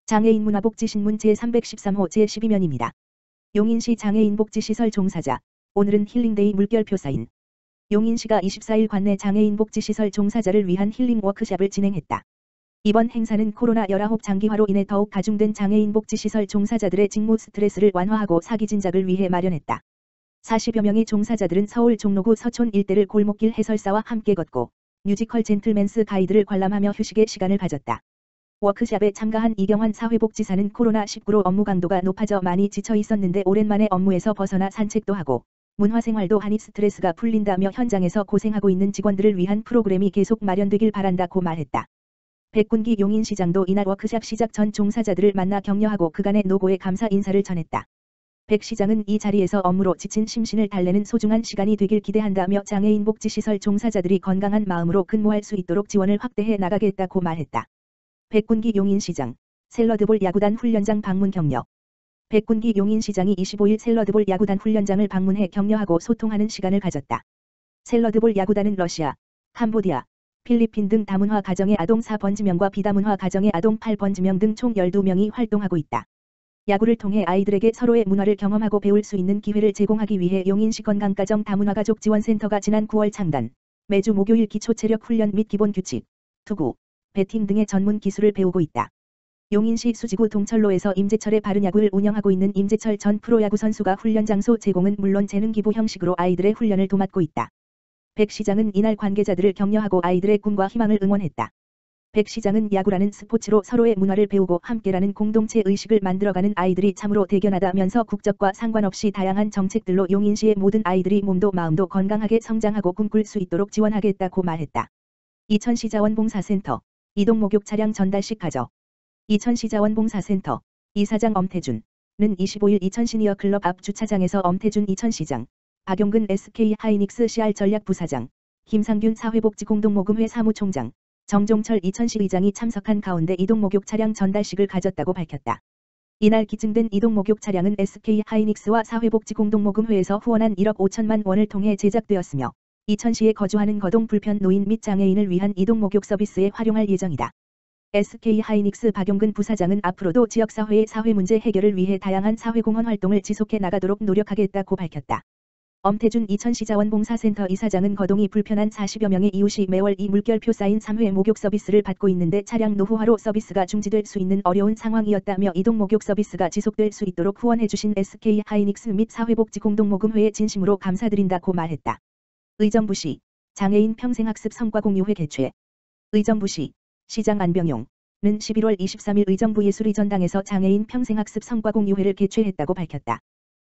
장애인 문화복지신문 제313호 제12면입니다. 용인시 장애인복지시설 종사자. 오늘은 힐링데이 물결표 사인. 용인시가 24일 관내 장애인복지시설 종사자를 위한 힐링 워크숍을 진행했다. 이번 행사는 코로나19 장기화로 인해 더욱 가중된 장애인복지시설 종사자들의 직무 스트레스를 완화하고 사기 진작을 위해 마련했다. 40여 명의 종사자들은 서울 종로구 서촌 일대를 골목길 해설사와 함께 걷고 뮤지컬 젠틀맨스 가이드를 관람하며 휴식의 시간을 가졌다. 워크숍에 참가한 이경환 사회복지사는 코로나19로 업무 강도가 높아져 많이 지쳐 있었는데 오랜만에 업무에서 벗어나 산책도 하고 문화생활도 하니 스트레스가 풀린다며 현장에서 고생하고 있는 직원들을 위한 프로그램이 계속 마련되길 바란다고 말했다. 백군기 용인시장도 이날 워크숍 시작 전 종사자들을 만나 격려하고 그간의 노고에 감사 인사를 전했다. 백 시장은 이 자리에서 업무로 지친 심신을 달래는 소중한 시간이 되길 기대한다며 장애인 복지시설 종사자들이 건강한 마음으로 근무할 수 있도록 지원을 확대해 나가겠다고 말했다. 백군기 용인시장, 샐러드볼 야구단 훈련장 방문 격려. 백군기 용인시장이 25일 샐러드볼 야구단 훈련장을 방문해 격려하고 소통하는 시간을 가졌다. 샐러드볼 야구단은 러시아, 캄보디아, 필리핀 등 다문화 가정의 아동 4번지명과 비다문화 가정의 아동 8번지명 등 총 12명이 활동하고 있다. 야구를 통해 아이들에게 서로의 문화를 경험하고 배울 수 있는 기회를 제공하기 위해 용인시 건강가정 다문화가족 지원센터가 지난 9월 창단, 매주 목요일 기초체력 훈련 및 기본 규칙, 투구, 배팅 등의 전문 기술을 배우고 있다. 용인시 수지구 동철로에서 임재철의 바른야구를 운영하고 있는 임재철 전 프로야구 선수가 훈련 장소 제공은 물론 재능기부 형식으로 아이들의 훈련을 도맡고 있다. 백 시장은 이날 관계자들을 격려하고 아이들의 꿈과 희망을 응원했다. 백 시장은 야구라는 스포츠로 서로의 문화를 배우고 함께라는 공동체 의식을 만들어가는 아이들이 참으로 대견하다면서 국적과 상관없이 다양한 정책들로 용인시의 모든 아이들이 몸도 마음도 건강하게 성장하고 꿈꿀 수 있도록 지원하겠다고 말했다. 이천시 자원봉사센터 이동목욕 차량 전달식 가져. 이천시 자원봉사센터 이사장 엄태준은 25일 이천시니어 클럽 앞 주차장에서 엄태준 이천시장, 박용근 SK하이닉스 CR 전략부사장, 김상균 사회복지공동모금회 사무총장, 정종철 이천시 의장이 참석한 가운데 이동목욕 차량 전달식을 가졌다고 밝혔다. 이날 기증된 이동목욕 차량은 SK하이닉스와 사회복지공동모금회에서 후원한 1억 5천만 원을 통해 제작되었으며 이천시에 거주하는 거동 불편 노인 및 장애인을 위한 이동목욕 서비스에 활용할 예정이다. SK하이닉스 박용근 부사장은 앞으로도 지역사회의 사회문제 해결을 위해 다양한 사회공헌 활동을 지속해 나가도록 노력하겠다고 밝혔다. 엄태준 이천시 자원봉사센터 이사장은 거동이 불편한 40여 명의 이웃이 매월 이 물결표 사인 3회 목욕 서비스를 받고 있는데 차량 노후화로 서비스가 중지될 수 있는 어려운 상황이었다며 이동목욕 서비스가 지속될 수 있도록 후원해주신 SK하이닉스 및 사회복지공동모금회에 진심으로 감사드린다고 말했다. 의정부시 장애인 평생학습 성과공유회 개최. 의정부시 시장 안병용은 11월 23일 의정부 예술의전당에서 장애인 평생학습 성과공유회를 개최했다고 밝혔다.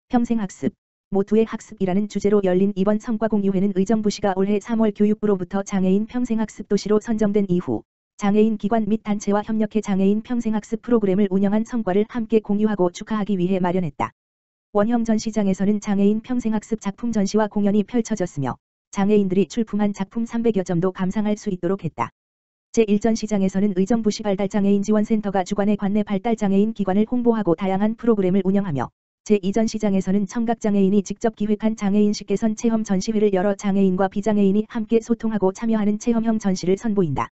평생학습, 모두의 학습이라는 주제로 열린 이번 성과공유회는 의정부시가 올해 3월 교육부로부터 장애인 평생학습 도시로 선정된 이후 장애인 기관 및 단체와 협력해 장애인 평생학습 프로그램을 운영한 성과를 함께 공유하고 축하하기 위해 마련했다. 원형 전시장에서는 장애인 평생학습 작품 전시와 공연이 펼쳐졌으며 장애인들이 출품한 작품 300여 점도 감상할 수 있도록 했다. 제1전시장에서는 의정부시 발달장애인 지원센터가 주관의 관내 발달장애인 기관을 홍보하고 다양한 프로그램을 운영하며 제2전시장에서는 청각장애인이 직접 기획한 장애인식 개선 체험 전시회를 열어 장애인과 비장애인이 함께 소통하고 참여하는 체험형 전시를 선보인다.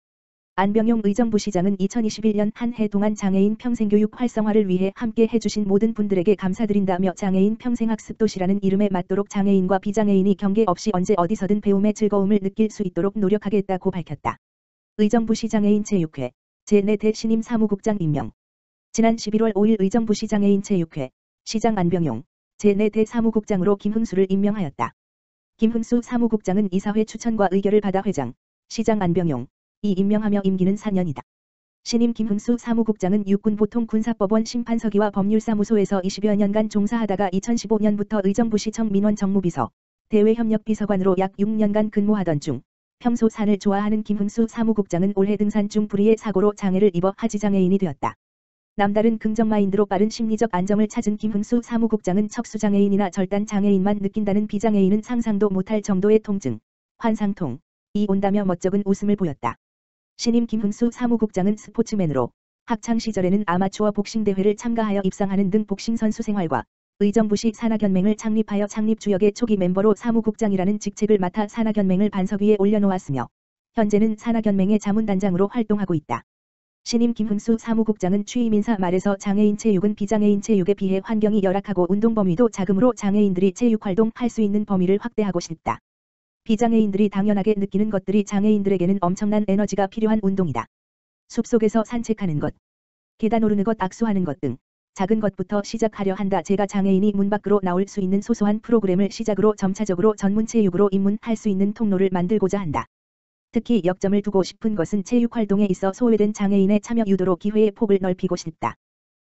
안병용 의정부시장은 2021년 한 해 동안 장애인 평생교육 활성화를 위해 함께 해주신 모든 분들에게 감사드린다며 장애인 평생학습 도시라는 이름에 맞도록 장애인과 비장애인이 경계 없이 언제 어디서든 배움의 즐거움을 느낄 수 있도록 노력하겠다고 밝혔다. 의정부시 장애인 체육회 제4대 신임 사무국장 임명. 지난 11월 5일 의정부시 장애인 체육회 시장 안병용 제4대 사무국장으로 김흥수를 임명하였다. 김흥수 사무국장은 이사회 추천과 의결을 받아 회장, 시장 안병용 이 임명하며 임기는 4년이다. 신임 김흥수 사무국장은 육군보통군사법원 심판서기와 법률사무소에서 20여 년간 종사하다가 2015년부터 의정부시청 민원정무비서, 대외협력비서관으로 약 6년간 근무하던 중 평소 산을 좋아하는 김흥수 사무국장은 올해 등산 중 불의의 사고로 장애를 입어 하지장애인이 되었다. 남다른 긍정마인드로 빠른 심리적 안정을 찾은 김흥수 사무국장은 척수장애인이나 절단장애인만 느낀다는 비장애인은 상상도 못할 정도의 통증, 환상통이 온다며 멋쩍은 웃음을 보였다. 신임 김흥수 사무국장은 스포츠맨으로 학창시절에는 아마추어 복싱대회를 참가하여 입상하는 등 복싱선수 생활과 의정부시 산악연맹을 창립하여 창립주역의 초기 멤버로 사무국장이라는 직책을 맡아 산악연맹을 반석 위에 올려놓았으며 현재는 산악연맹의 자문단장으로 활동하고 있다. 신임 김흥수 사무국장은 취임 인사 말에서 장애인 체육은 비장애인 체육에 비해 환경이 열악하고 운동 범위도 작으므로 장애인들이 체육활동할 수 있는 범위를 확대하고 싶다. 비장애인들이 당연하게 느끼는 것들이 장애인들에게는 엄청난 에너지가 필요한 운동이다. 숲속에서 산책하는 것, 계단 오르는 것, 악수하는 것 등 작은 것부터 시작하려 한다. 제가 장애인이 문 밖으로 나올 수 있는 소소한 프로그램을 시작으로 점차적으로 전문 체육으로 입문할 수 있는 통로를 만들고자 한다. 특히 역점을 두고 싶은 것은 체육활동에 있어 소외된 장애인의 참여 유도로 기회의 폭을 넓히고 싶다.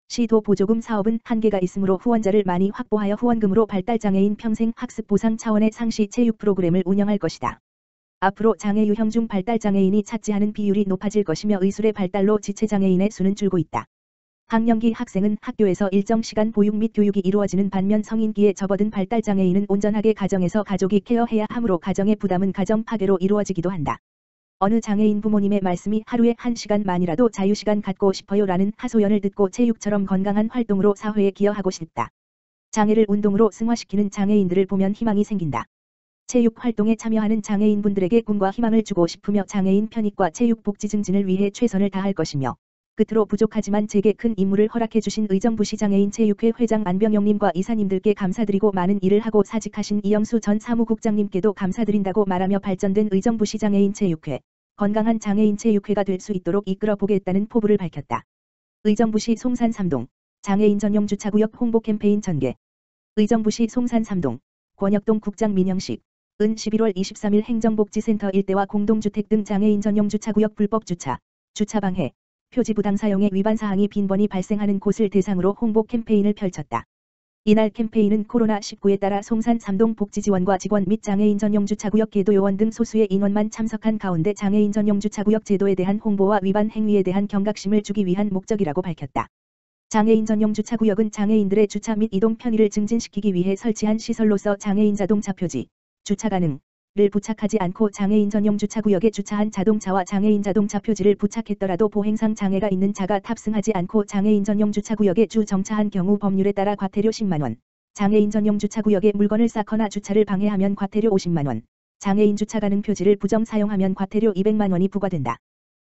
시도 보조금 사업은 한계가 있으므로 후원자를 많이 확보하여 후원금으로 발달장애인 평생 학습 보상 차원의 상시 체육 프로그램을 운영할 것이다. 앞으로 장애 유형 중 발달장애인이 차지하는 비율이 높아질 것이며 의술의 발달로 지체장애인의 수는 줄고 있다. 학령기 학생은 학교에서 일정 시간 보육 및 교육이 이루어지는 반면 성인기에 접어든 발달장애인은 온전하게 가정에서 가족이 케어해야 하므로 가정의 부담은 가정 파괴로 이루어지기도 한다. 어느 장애인 부모님의 말씀이 하루에 1시간만이라도 자유시간 갖고 싶어요 라는 하소연을 듣고 체육처럼 건강한 활동으로 사회에 기여하고 싶다. 장애를 운동으로 승화시키는 장애인들을 보면 희망이 생긴다. 체육 활동에 참여하는 장애인분들에게 꿈과 희망을 주고 싶으며 장애인 편익과 체육 복지 증진을 위해 최선을 다할 것이며 끝으로 부족하지만 제게 큰 임무를 허락해 주신 의정부시 장애인 체육회 회장 안병영님과 이사님들께 감사드리고 많은 일을 하고 사직하신 이영수 전 사무국장님께도 감사드린다고 말하며 발전된 의정부시 장애인 체육회, 건강한 장애인 체육회가 될 수 있도록 이끌어 보겠다는 포부를 밝혔다. 의정부시 송산 3동 장애인 전용 주차구역 홍보 캠페인 전개. 의정부시 송산 3동 권혁동 국장 민영식 은 11월 23일 행정복지센터 일대와 공동주택 등 장애인 전용 주차구역 불법 주차, 주차방해, 표지 부당 사용의 위반 사항이 빈번히 발생하는 곳을 대상으로 홍보 캠페인을 펼쳤다. 이날 캠페인은 코로나19에 따라 송산 3동 복지지원과 직원 및 장애인 전용 주차구역 계도 요원 등 소수의 인원만 참석한 가운데 장애인 전용 주차구역 제도에 대한 홍보와 위반 행위에 대한 경각심을 주기 위한 목적이라고 밝혔다. 장애인 전용 주차구역은 장애인들의 주차 및 이동 편의를 증진시키기 위해 설치한 시설로서 장애인 자동차 표지, 주차 가능, 를 부착하지 않고 장애인 전용 주차구역에 주차한 자동차와 장애인 자동차 표지를 부착했더라도 보행상 장애가 있는 차가 탑승하지 않고 장애인 전용 주차구역에 주 정차한 경우 법률에 따라 과태료 10만원, 장애인 전용 주차구역에 물건을 쌓거나 주차를 방해하면 과태료 50만원, 장애인 주차 가능 표지를 부정 사용하면 과태료 200만원이 부과된다.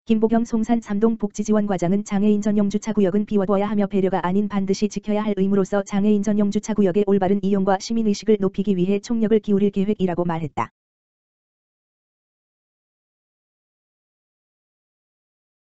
김보경 송산 3동 복지지원과장은 장애인 전용 주차구역은 비워둬야 하며 배려가 아닌 반드시 지켜야 할 의무로서 장애인 전용 주차구역의 올바른 이용과 시민의식을 높이기 위해 총력을 기울일 계획이라고 말했다.